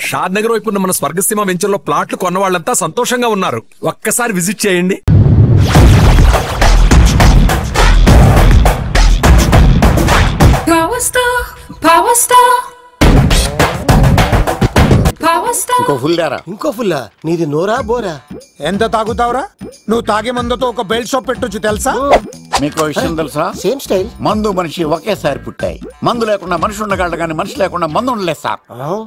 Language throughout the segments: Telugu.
షాద్ నగర్ వైపు ఉన్న మన స్వర్గసీమ వెంచర్లో ప్లాట్లు కొన్న వాళ్ళంతా సంతోషంగా ఉన్నారు. ఒక్కసారి విజిట్ చేయండి. ఇంకో ఫుల్లా నీది నోరా బోరా? ఎంత తాగుతావురా? నువ్వు తాగే మందుతో ఒక బెల్ట్ షాప్ పెట్టొచ్చు తెలుసా? మీకు విషయం తెలుసా? Same style. మందు మనిషి ఒకేసారి పుట్టాయి. మందు లేకుండా మనిషి ఉండగలడు కానీ మనిషి లేకుండా మందు ఉండలేదు సార్.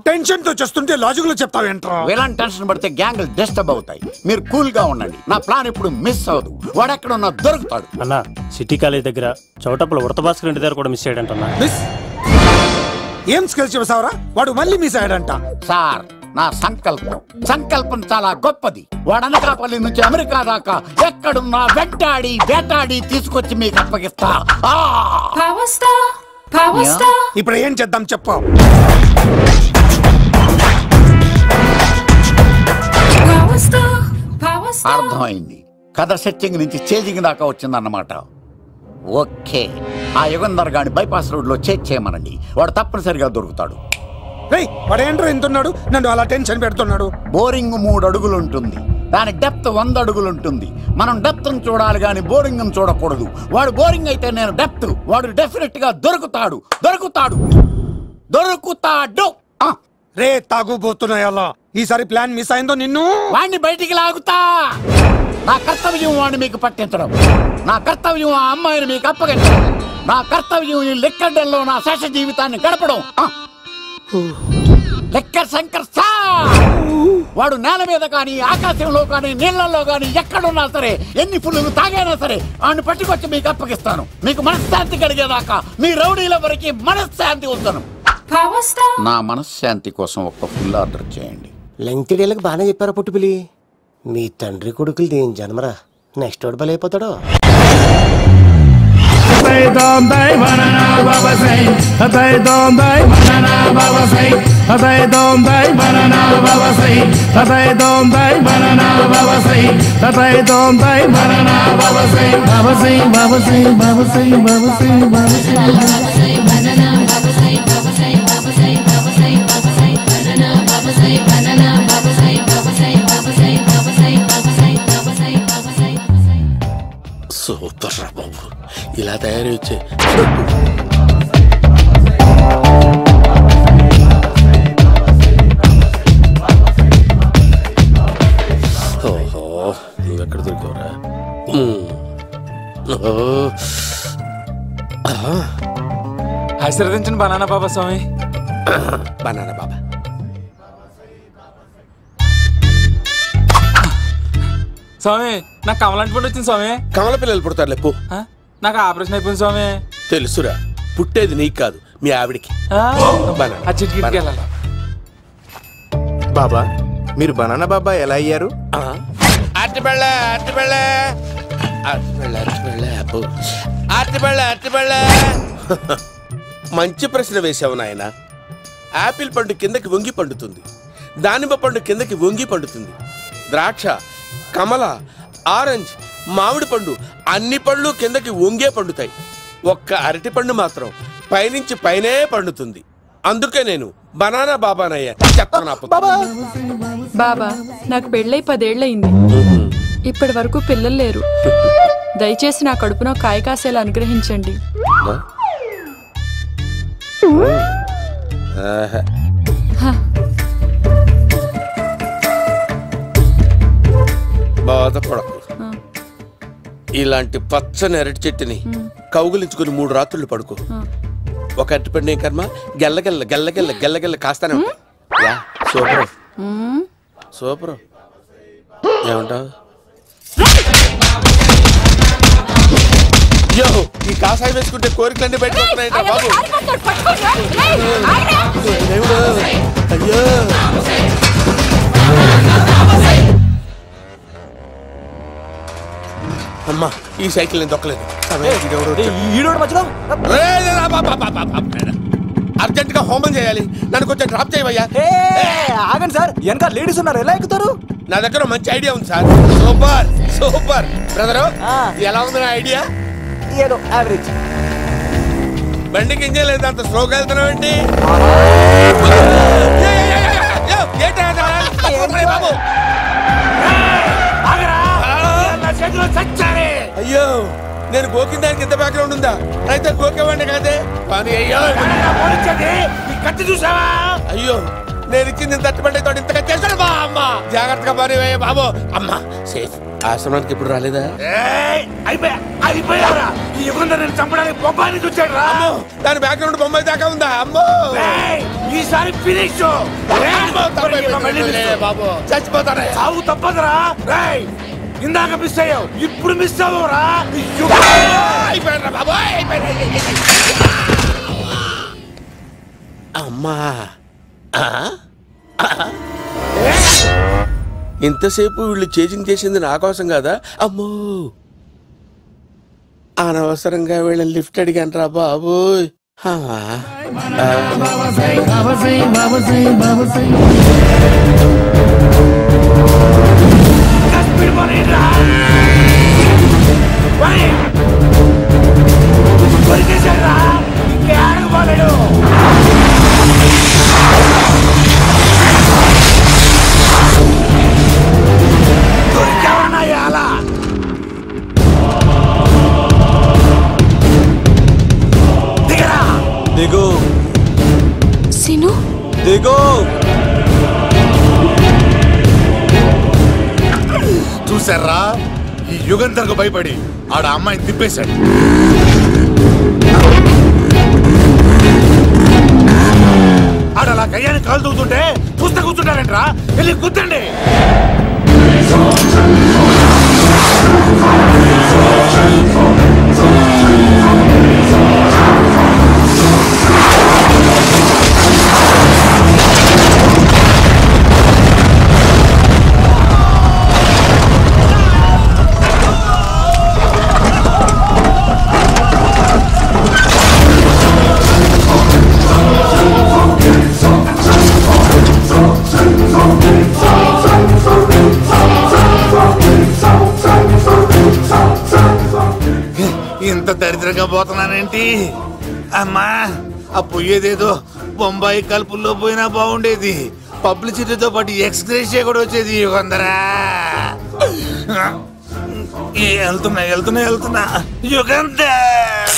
టెన్షన్ తో చేస్తుంటే లాజిక్ లో చెప్తావేంట్రా? ఎలాంటి టెన్షన్ పడితే గ్యాంగ్లు డిస్టర్బ్ అవుతాయి. మీరు కూల్ గా ఉండండి. నా ప్లాన్ ఇప్పుడు మిస్ అవ్వదు. వాడు ఎక్కడ ఉన్నా దొరుకుతాడు. అన్నా సిటీ కాలేజ్ దగ్గర చౌటప్పుల ఉడతభాస్కర్ ఇంటి దగ్గర కూడా మిస్ అయ్యాడంట. ఏం స్కిల్స్ చేసావురా? వాడు మళ్ళీ మిస్ అయ్యాడంట. సార్ నా సంకల్పం చాలా గొప్పది. వాడు అనకాపల్లి నుంచి అమెరికా దాకా ఎక్కడున్నా వెంటాడి వేటాడి తీసుకొచ్చి మీకు అప్పగిస్తా. ఇప్పుడు ఏం చేద్దాం చెప్పు. అర్థమైంది. కథ సెట్టింగ్ నుంచి చేజింగ్ దాకా వచ్చిందన్నమాట. ఓకే, ఆ యుగంధర్ గాని బైపాస్ రోడ్ లో చేయమనండి. వాడు తప్పనిసరిగా దొరుకుతాడు. వాడేంట్రా ఎంతున్నాడు? నన్ను అలా టెన్షన్ పెడుతున్నాడు. బోరింగ్ 3 అడుగులు ఉంటుంది. దాని డెప్త్ 100 అడుగులు ఉంటుంది. మనం డెప్త్ చూడాలి గాని బోరింగ్ చూడకూడదు. వాడు బోరింగ్ అయితే నేను డెప్త్. వాడు డెఫినెట్ గా దొరుకుతాడు. రే తాగుబోతున్నాయా? ఈసారి ప్లాన్ మిస్ అయిందో నిన్ను వాడిని బయటికి లాగుతా. నా కర్తవ్యం వాడిని మీకు పట్టించడం. నా కర్తవ్యం ఆ అమ్మాయిని మీకు అప్పగించడం. నా కర్తవ్యం ఈ లెక్కడ్డల్లో నా శేష జీవితాన్ని గడపడం. లెక్కర్ శంకర్ సార్ వాడు నేల మీద కానీ ఆకాశంలో కానీ నీళ్లలో కానీ ఎక్కడున్నా సరే ఎన్ని ఫుల్లు తాగైనా సరే వాడిని పట్టుకొచ్చి మీకు అప్పగిస్తాను. మీకు మనశ్శాంతి కలిగేదాకా మీ రౌడీల వరకు మనశ్శాంతి వస్తాను. నా మనశ్శాంతి కోసం ఒక ఫుల్ ఆర్డర్ చేయండి. లెంగ్త్ డేలకు బాగానే చెప్పారా పుట్టుపిలి? మీ తండ్రి కొడుకులు దేని జన్మరా? నెక్స్ట్ వాడు బలైపోతాడు. సూపర్ రా బాబు, ఇలా తయారు వచ్చే ఓహో నువ్వెక్కడ దొరికావురా? ఆశీర్వదించండి బనానా బాబా స్వామి. బనానా బాబా స్వామి, నాకు కమలాంటి పండు వచ్చింది స్వామి. కమల పిల్లలు పుడతారు లేపు. నాకు ఆపరేషన్ అయిపోయింది స్వామి. తెలుసురా, పుట్టేది నీకు కాదు మీ ఆవిడికి. బాబా మీరు బనానా బాబా ఎలా అయ్యారు? మంచి ప్రశ్న వేసావు నాయన. ఆపిల్ పండు కిందకి వంగి పండుతుంది, దానిమ్మ పండు కిందకి వంగి పండుతుంది, ద్రాక్ష, కమల, ఆరెంజ్, మామిడి పండు అన్ని పళ్ళు కిందకి వంగే పండుతాయి. ఒక్క అరటి పండు మాత్రం పైనుంచి పైనే పండుతుంది. అందుకే నేను బనానా బాబానయ్యా. బాబా నాకు పెళ్ళై 10 ఏళ్ళయింది. ఇప్పటి వరకు పిల్లలు లేరు. దయచేసి నా కడుపున కాయ కాసేలా అనుగ్రహించండి. బాధపడకు. ఇలాంటి పచ్చని అరటి చెట్టుని కౌగులించుకుని 3 రాత్రులు పడుకో. ఒక అరటి పండు కర్మ గెల్లగెల్ల గెల్లగెల్ల గెల్లగెల్ల కాస్తానే ఉంటాయి. Super super. ఏమంటావు? యో, ఈ కాసాయి వేసుకుంటే కోరికలన్నీ బయటకు వస్తున్నాయంట బాబు. అయ్యో అమ్మా, ఈ సైకిల్ నేను దొక్కలేదు. అర్జెంట్ గా హోమం చేయాలి. నన్ను కొంచెం డ్రాప్ చేయవయ్యా. ఆగండి సార్, వెనక లేడీస్ ఉన్నారు, ఎలా ఎక్కుతారు? నా దగ్గర మంచి ఐడియా ఉంది సార్. Super super. బ్రదరు ఎలా ఉంది నా ఐడియా? ఏదో యావరేజ్. బండికి ఇంజన్ లేదు, అంత స్లోగా వెళ్తున్నావు ఏంటి? గోకిన దానికి ఇంత బ్యాక్గ్రౌండ్ ఉందా? అయితే గోకేవాడిని కాదే. పని అయ్యో కత్తి చూసావా? అయ్యో నేను ఇచ్చింది తట్టుబడి తోటి ఇంతగా చేశాడు బా అమ్మ. జాగ్రత్తగా పని వేయ బాబు. అమ్మ సేఫ్. ఆశ్రమానికి ఇప్పుడు రాలేదా? అయిపోయారా? ఈ యుగంలో నేను చంపడానికి బొమ్మాయి చూచాడు రా. దాని బ్యాక్గ్రౌండ్ బొమ్మాయి దాకా ఉందా? అమ్మో ఈసారి ఫినిష్ బాబు. చచ్చిపోతానే. సాగు తప్పదురా. ఇందాక మిస్ అయ్యావు, ఇప్పుడు మిస్ అవ్వరా. అయిపోయారా బాబు? అమ్మా ఇంతసేపు వీళ్ళు చేజింగ్ చేసింది నా కోసం కదా. అమ్మో అనవసరంగా వీళ్ళని లిఫ్ట్ అడిగాను రా బాబు. దిగు సిను దిగు. చూసారా, ఈ యుగంధర్కు భయపడి ఆడ అమ్మాయిని తిప్పేశాడు. ఆడలా కయ్యాన్ని కాలు తూగుతుంటే చూస్తే కూర్చుంటారంట్రా. వెళ్ళి కూర్చోండి. ఇంత దరిద్రంగా పోతున్నానేంటి అమ్మా? ఆ పోయేదేదో బొంబాయి కలుపుల్లో పోయినా బాగుండేది. పబ్లిసిటీతో పాటు ఎక్స్‌గ్రేషియా కూడా వచ్చేది. యుగంధరా వెళ్తున్నా యుగంధర్.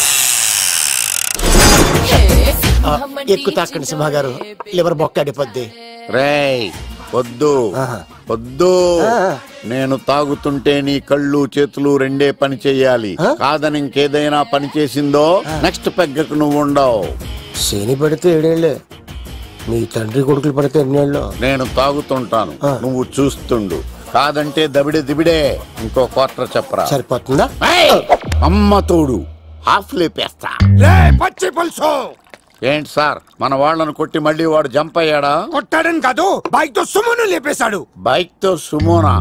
ఎక్కువ తాకండి సింహ గారు, లివర్ బొక్క అడిపోద్ది. రేయ్ వద్దు వద్దు. నేను తాగుతుంటే నీ కళ్ళు చేతులు రెండే పని చెయ్యాలి. కాదని ఇంకేదైనా పని చేసిందో నెక్స్ట్ పెగ్గకు నువ్వు ఉండవు. శని పడితే 7 ఏళ్ళే, మీ తండ్రి కొడుకులు పడితే 8 ఏళ్ళు. నేను తాగుతుంటాను, నువ్వు చూస్తుండు. కాదంటే దబిడే దిబిడే. ఇంకో క్వార్టర్ చెప్పరా? సరిపోతుందా? అమ్మ తోడు హాఫ్ లేపేస్తా. పచ్చి పులుసు. ఏంటి సార్, మన వాళ్ళను కొట్టి మళ్ళీ వాడు జంప్ అయ్యాడా? కొట్టాడని కాదు, బైక్ తో సుమోను లేపేశాడు. బైక్ తో సుమోనా?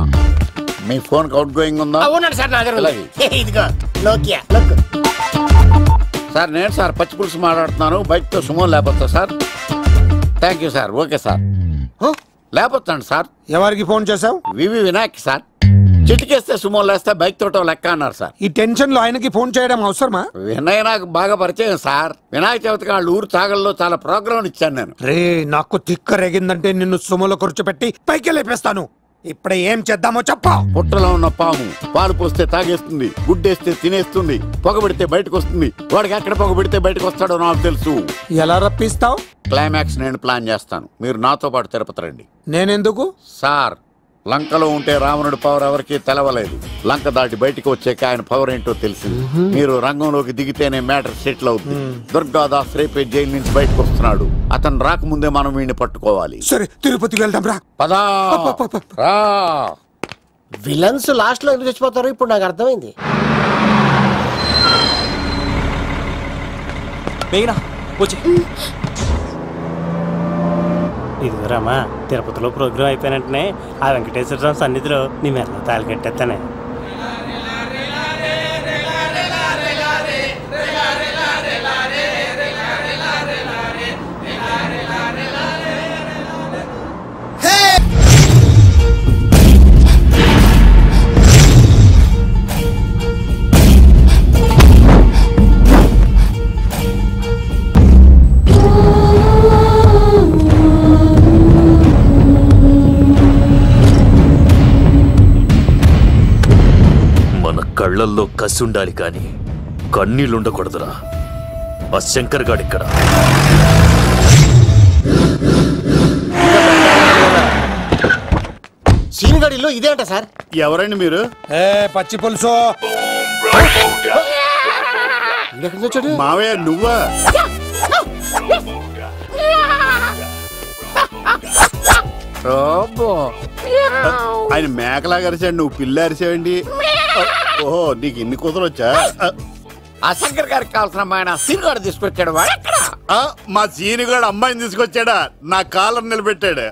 మీ ఫోన్ అవుట్ గోయింగ్ ఉందా? అవునండి సార్, నా దగ్గర ఇలాగే. ఇదిగో నోకియా. సార్ నేను సార్ పచ్చి పులుసు మాట్లాడుతున్నాను. బైక్ తో సుమో లేపొచ్చా sir? Thank you sir. Okay sir, లేపొచ్చండి సార్. ఎవరికి ఫోన్ చేసావు? VV Vinayak sir. చిటికేస్తే సుమో లేస్తే బైక్ తోటో లెక్క అన్నారు సార్. ఈ టెన్షన్ లో ఆయనకి ఫోన్ చేయడం అవసరమా? వినయ్ నాకు బాగా పరిచయం సార్. వినాయక చవితికి వాళ్ళ ఊరు తాగల్లో చాలా ప్రోగ్రాం ఇచ్చాను నేను. రే నాకు తిక్క రేగిందంటే నిన్ను సుమోలో కూర్చోబెట్టి పైకి లేపేస్తాను. ఇప్పుడు ఏం చేద్దామో చెప్పా. పుట్టలో ఉన్న పాము పాలు పోస్తే తాగేస్తుంది, గుడ్డేస్తే తినేస్తుంది, పొగబెడితే బయటకు వస్తుంది. వాడికి ఎక్కడ పొగబెడితే బయటకు వస్తాడో నాకు తెలుసు. ఎలా రప్పిస్తావు? క్లైమాక్స్ నేను ప్లాన్ చేస్తాను. మీరు నాతో పాటు తిరుపతి రండి. నేనెందుకు? సార్ లంకలో ఉంటే రావణుడి పవర్ ఎవరికి తెలవలేదు. లంక దాటి బయటకు వచ్చాక ఆయన పవర్ ఏంటో తెలిసింది. మీరు రంగంలోకి దిగితేనే మ్యాటర్ సెటిల్ అవుతుంది. దుర్గాదాస్ రేపే జైలు నుంచి బయటకు వస్తున్నాడు. అతను రాకముందే మనం వీడిని పట్టుకోవాలి. సరే తిరుపతికి వెళ్దాం రా. పదా రా. విలన్స్ లాస్ట్ లో ఎందుకు చచ్చిపోతారు ఇప్పుడు నాకు అర్థమైంది. ఇదిగోరామా, తిరుపతిలో ప్రోగ్రాం అయిపోయినట్టునే ఆ వెంకటేశ్వర స్వామి సన్నిధిలో నీ మెల్ల తాళి కట్టేస్తానే. కళ్ళల్లో కసి ఉండాలి కానీ కన్నీళ్ళుండకూడదురా. ఆ శంకర్ గాడిక్కడ. సీనుగాడిలో ఇదే అంట సార్. ఎవరండి మీరు? పచ్చి పులుసు. మావయ్య నువ్వా? ఆయన మేకలాగా అరిచాడు, నువ్వు పిల్ల అరిచావండి. ఓహో, నీకు ఇన్ని కూతురు వచ్చా? ఆ శంకర్ గారికి కావాల్సిన అమ్మాయి సీనుగాడు తీసుకొచ్చాడు. మా సీనుగాడు అమ్మాయిని తీసుకొచ్చాడా? నా కాలర్ నిలబెట్టాడు.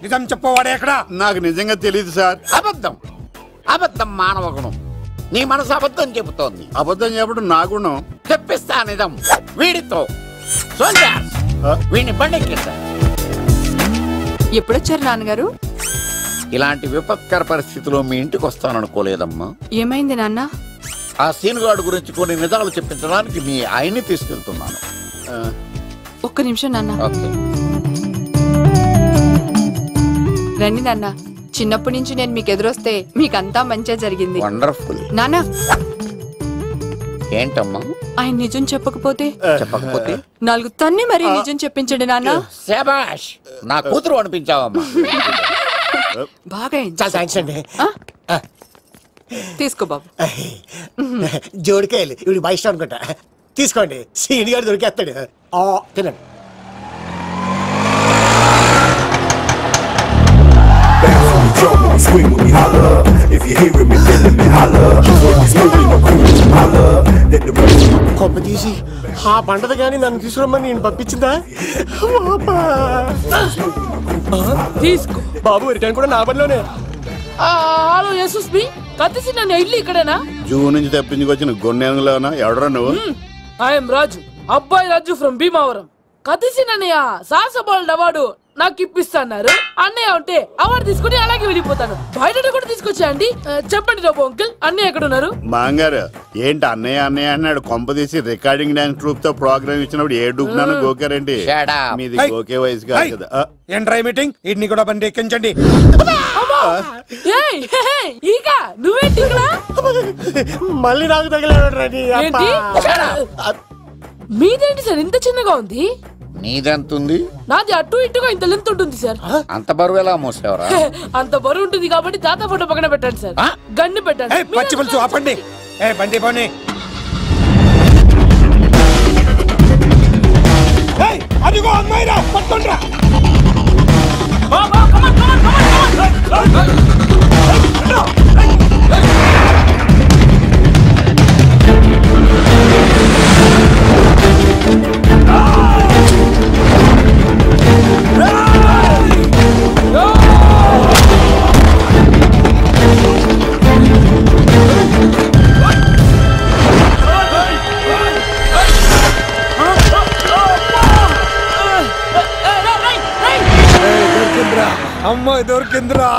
నిజం చెప్పవాడే ఎక్కడ? నాకు నిజంగా తెలియదు సార్. అబద్ధం, అబద్ధం మానవ గుణం. నీ మనసు అబద్ధం చెబుతోంది. అబద్ధం చెప్పడం నా గుణం. తెప్పిస్తా నిజం వీడితో. వీడిని బండెక్కిస్తా. ఎప్పుడొచ్చారు నాన్నగారు? ఇలాంటి విపత్కర పరిస్థితిలో మీ ఇంటికి వస్తాననుకోలేదమ్మా. ఏమైంది నాన్న? ఆ సీనుగాడు గురించి కొన్ని నిజాలు చెప్పించడానికి మీ ఆయన్ని తీసుకెళ్తున్నాను. ఒక్క నిమిషం నాన్న. ఓకే. రండి నాన్న. చిన్నప్పటి నుంచి నేను మీకు ఎదురొస్తే మీకంతా మంచిగా జరిగింది. వండర్ఫుల్. నాన్న, ఏంటమ్మా? ఆయన నిజం చెప్పకపోతే చెప్పకపోతే 4 తన్ని మరీ నిజం చెప్పించండి నాన్న. శభాష్, నా కూతురు అనిపించావమ్మా. బాగా థ్యాంక్స్ అండి. తీసుకో బాబు. జోడికాయలు ఇవి బయట అనుకుంటా. తీసుకోండి, సీని గారు దొరికేస్తాడు. తినండి. కొప్ప తీసి ఆ పంటది కానీ నన్ను తీసుకురమ్మని నేను పంపించిందా? తీసుకో బాబు, రిటర్న్ కూడా నా పనిలోనే. హలో యశస్ బి, కత్తిసి నన్ను ఇల్లు ఇక్కడేనా? జూ నుంచి తప్పించుకొచ్చిన గొన్నెలోనా? ఎవడరా నువ్వు? ఐఎమ్ రాజు, అబ్బాయి రాజు ఫ్రమ్ భీమావరం. కత్తిసి నన్నయ్య సాహసబాల్ అవార్డు నాకు ఇప్పిస్తున్నారు. అన్నయ్య ఉంటే అవార్డు తీసుకుని అలాగే వెళ్ళిపోతాను. బయట కూడా తీసుకొచ్చా అండి. చెప్పండి రాబు అంకుల్, అన్నయ్య ఎక్కడ ఉన్నారు? మాంగారు ఏంటి అన్నయ్య అన్నయ్య అన్నాడు? కొంప తీసి రికార్డింగ్ డాన్స్ ట్రూప్ తో ప్రోగ్రామ్ ఇచ్చినప్పుడు ఏ డూబ్నాను గోకారండి? మీది గోకే వయసు కాదు కదా. ఏంట్రై మీటింగ్? ఇడ్ని కూడా బండి ఎక్కించండి. నువ్వేంటి మళ్ళీ నాకు తగిలాడు. మీదేంటి సార్ ఇంత చిన్నగా ఉంది? నీదెంతుంది? నాది అటు ఇటుగా ఇంత లెంత్ ఉంటుంది సార్. అంత బరువు ఎలా మోసేవరా? అంత బరువు ఉంటుంది కాబట్టి తాత ఫోటో పక్కన పెట్టండి సార్. గన్ను పెట్టండి. పచ్చి పులుసు ఆపండి. బండి పోనీ. అదిగో అమ్మాయిరా, పట్టుకోండిరా. అమ్మాయి దొరికిందిరా.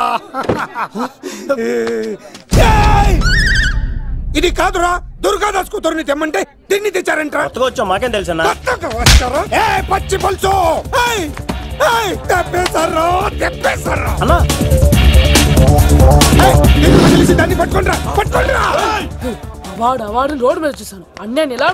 ఇది కాదురా, దుర్గాదాస్ కూతురుని తెమ్మంటే దీన్ని తెచ్చారంట. వచ్చా మాకేం తెలుసా? పచ్చి పులుసు దాన్ని పట్టుకుంటారా, పట్టుకుంటారా. వాడు రోడ్డు మీద చూసాను. అన్నయ్య ఎలా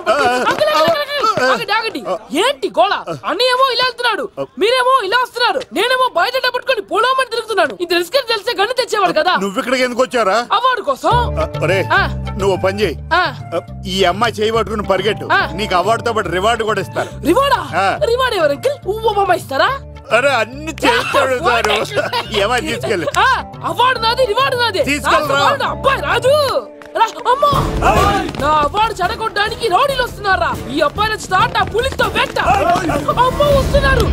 ఏంటి గోళ? అన్నయ్యేమో ఇలా వెళ్తున్నాడు, మీరేమో ఇలా వస్తున్నారు, నేనేమో బయట పట్టుకొని పోలోమని తిరుగుతున్నాను. ఇది రిస్క్ తెలిస్తే గన్ను తెచ్చేవాడు కదా. నువ్వు ఇక్కడికి ఎందుకు వచ్చారా? అవార్డు కోసం. నువ్వు పని చేయి, ఈ అమ్మాయి చేయి పట్టుకుని పరిగెట్టు. నీకు అవార్డుతో పాటు రివార్డు కూడా ఇస్తారు. రివార్డా? రివార్డ్ ఎవరు అంకిల్? ఉవ్వమ్మ ఇస్తారా? అరే అన్ని చేస్తాడు సార్. ఏమని తీసుకెళ్ళి అవార్డు నాది, రివార్డు నాది. తీసుకెళ్ళరా. అబ్బాయి రాజు, నా అవార్డు చెడగొట్టడానికి రౌడీలు వస్తున్నారా? ఈ అబ్బాయి స్టార్ట్ ఆ పులితో వెంట. అమ్మో వస్తున్నారు.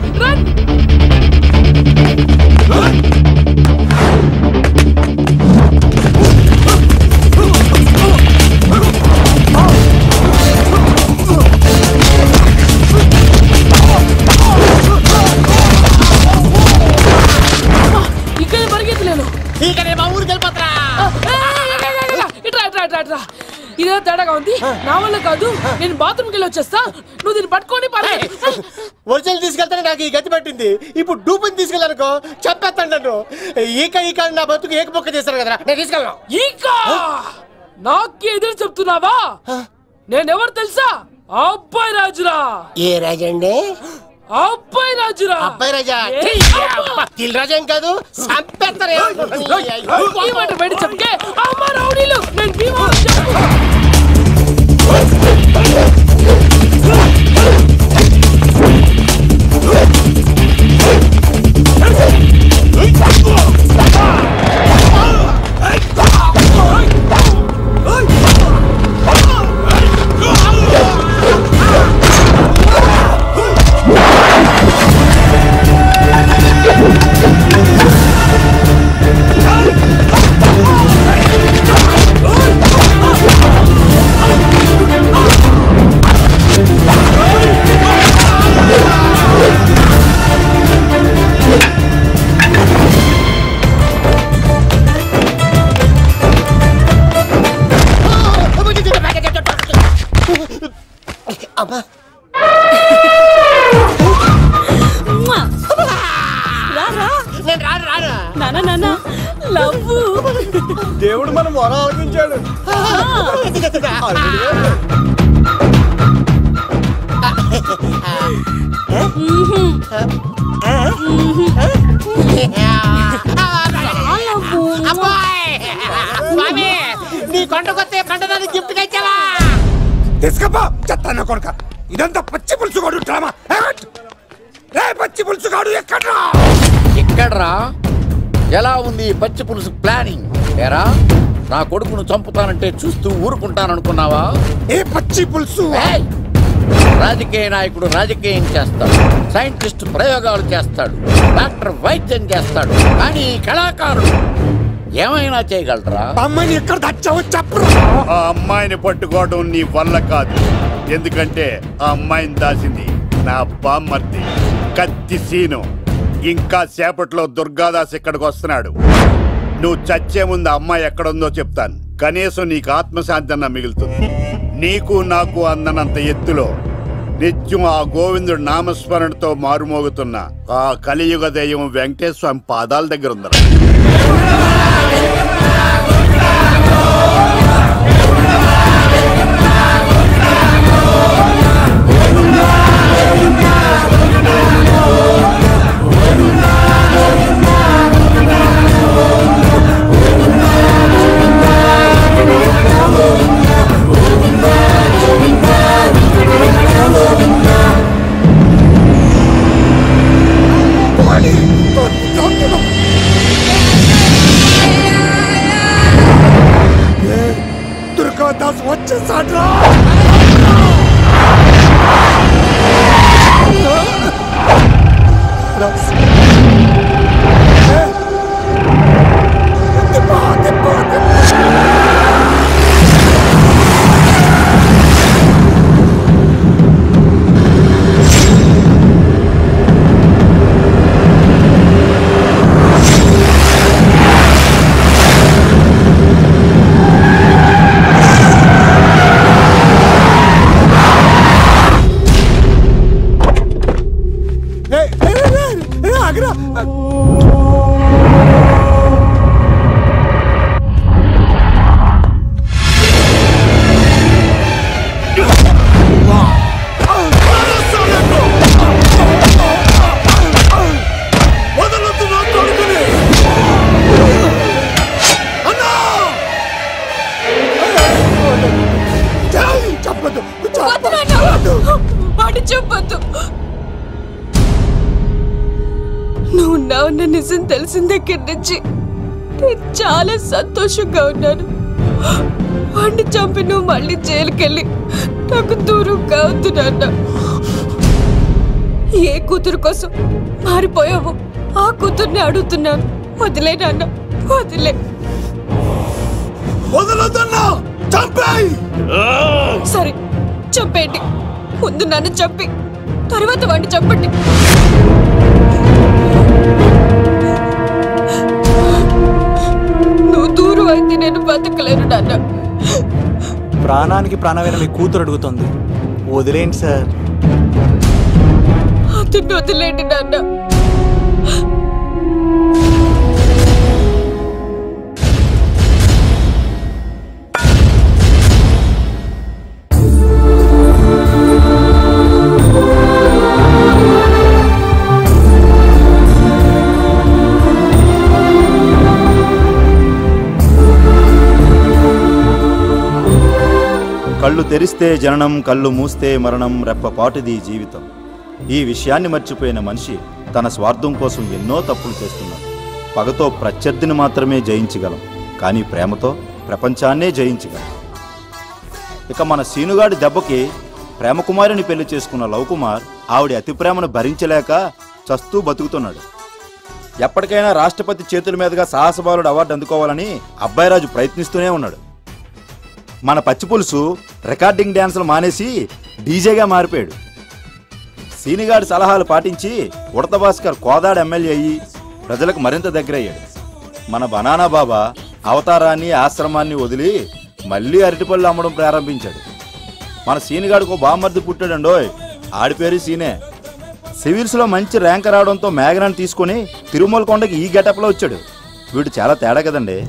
ఇక్కడ పరిగెత్తలేను. ఇక్కడే మా ఊరికి వెళ్ళిపోతారా? ఇదే తేడాగా ఉంది. నా వల్ల కాదు, నేను బాత్రూమ్కి వెళ్ళి వచ్చేస్తా. నువ్వు దీన్ని పట్టుకొని ఒరిజినల్ తీసుకెళ్తానే నాకు ఈ గతి పట్టింది. ఇప్పుడు డూపుని తీసుకెళ్ళానుకో చెప్పేస్తాను నన్ను. ఈక నా బతుకు ఏకపొక్క చేశారు కదా, నేను తీసుకెళ్ళను. ఈక నాకే ఎదురు చెప్తున్నావా? నేనెవరు తెలుసా? అబ్బాయి రాజురా. ఏ రాజండి? అబ్బాయి రాజురా. అబ్బాయి రాజా దిల్ రాజా ఏం కాదు, చంపేస్తారు. ఈ మాట బయట చెప్తే అమ్మ రౌడీలు నేను భీమవరం చెప్పు. దేవుడు మన మొర ఆలకించాడు. నీ కొండకొస్తే పంటదాన్ని గిఫ్ట్ గా ఇచ్చావా? తీసుకపో చెత్త కొడుక. ఇదంతా పచ్చి పులుసుగాడు డ్రామా. పచ్చి పులుసుగాడు ఎక్కడ్రా? ఎలా ఉంది పచ్చి పులుసు ప్లానింగ్? ఏరా నా కొడుకును చంపుతానంటే చూస్తూ ఊరుకుంటాననుకున్నావా? ఏ పచ్చి పులుసు? రాజకీయ నాయకుడు రాజకీయం చేస్తాడు, సైంటిస్ట్ ప్రయోగాలు చేస్తాడు, డాక్టర్ వైద్యం చేస్తాడు, కానీ కళాకారుడు ఏమైనా చేయగలరా? అమ్మాయిని ఎక్కడ తెచ్చావో చెప్పు. ఆ అమ్మాయిని పట్టుకోవడం నీ వల్ల కాదు. ఎందుకంటే ఆ అమ్మాయిని దాసింది నా బామ్మర్ది కత్తి సీను. ఇంకా సేపట్లో దుర్గాదాస్ ఇక్కడికి వస్తున్నాడు. నువ్వు చచ్చే ముందు అమ్మాయి ఎక్కడుందో చెప్తాను. కనీసం నీకు ఆత్మశాంతి అన్న మిగులుతుంది. నీకు నాకు అందనంత ఎత్తులో నిత్యం ఆ గోవిందుడు నామస్మరణతో మారుమోగుతున్న ఆ కలియుగ దైవం వెంకటేశ్వర స్వామి పాదాల దగ్గర ఉందరా. దుర్గాదాస్ వచ్చేసాడ్రా. నువ్వు ఉన్నావన్న నిజం తెలిసిన దగ్గర నుంచి నేను చాలా సంతోషంగా ఉన్నాను. వాడిని చంపి నువ్వు మళ్ళీ జైలుకెళ్ళి నాకు దూరంగా అవుతున్నా. ఏ కూతురు కోసం మారిపోయావో ఆ కూతుర్ని అడుగుతున్నాను. వదిలే నాన్న, వదిలే. సరే చంపేయండి. ముందు నన్ను చంపి తర్వాత వాడిని చంపండి. నువ్వు దూరం అయితే నేను బతకలేను నాన్న. ప్రాణానికి ప్రాణమైన మీ కూతురు అడుగుతుంది, వదిలేండి సార్. అతన్ని వదిలేండి నాన్న. కళ్ళు తెరిస్తే జననం, కళ్ళు మూస్తే మరణం, రెప్పపాటుది జీవితం. ఈ విషయాన్ని మర్చిపోయిన మనిషి తన స్వార్థం కోసం ఎన్నో తప్పులు చేస్తున్నాడు. పగతో ప్రత్యర్థిని మాత్రమే జయించగలం, కానీ ప్రేమతో ప్రపంచాన్నే జయించగలం. ఇక మన సీనుగాడి దెబ్బకి ప్రేమకుమారిని పెళ్లి చేసుకున్న లవ్ కుమార్ ఆవిడ అతి ప్రేమను భరించలేక చస్తూ బతుకుతున్నాడు. ఎప్పటికైనా రాష్ట్రపతి చేతుల మీదుగా సాహసబాలుడు అవార్డు అందుకోవాలని అబ్బాయిరాజు ప్రయత్నిస్తూనే ఉన్నాడు. మన పచ్చిపులుసు రికార్డింగ్ డ్యాన్సులు మానేసి డీజేగా మారిపోయాడు. సీనిగాడి సలహాలు పాటించి ఉడత భాస్కర్ కోదాడ ఎమ్మెల్యే అయ్యి ప్రజలకు మరింత దగ్గరయ్యాడు. మన బనానా బాబా అవతారాన్ని, ఆశ్రమాన్ని వదిలి మళ్ళీ అరటిపళ్ళు అమ్మడం ప్రారంభించాడు. మన సీనిగాడికి బామ్మర్ది పుట్టాడండోయ్, ఆడి పేరు సీనే. సివిల్స్లో మంచి ర్యాంక్ రావడంతో మేఘనాన్ని తీసుకొని తిరుమల కొండకి ఈ గెటప్లో వచ్చాడు. వీడు చాలా తేడా కదండి.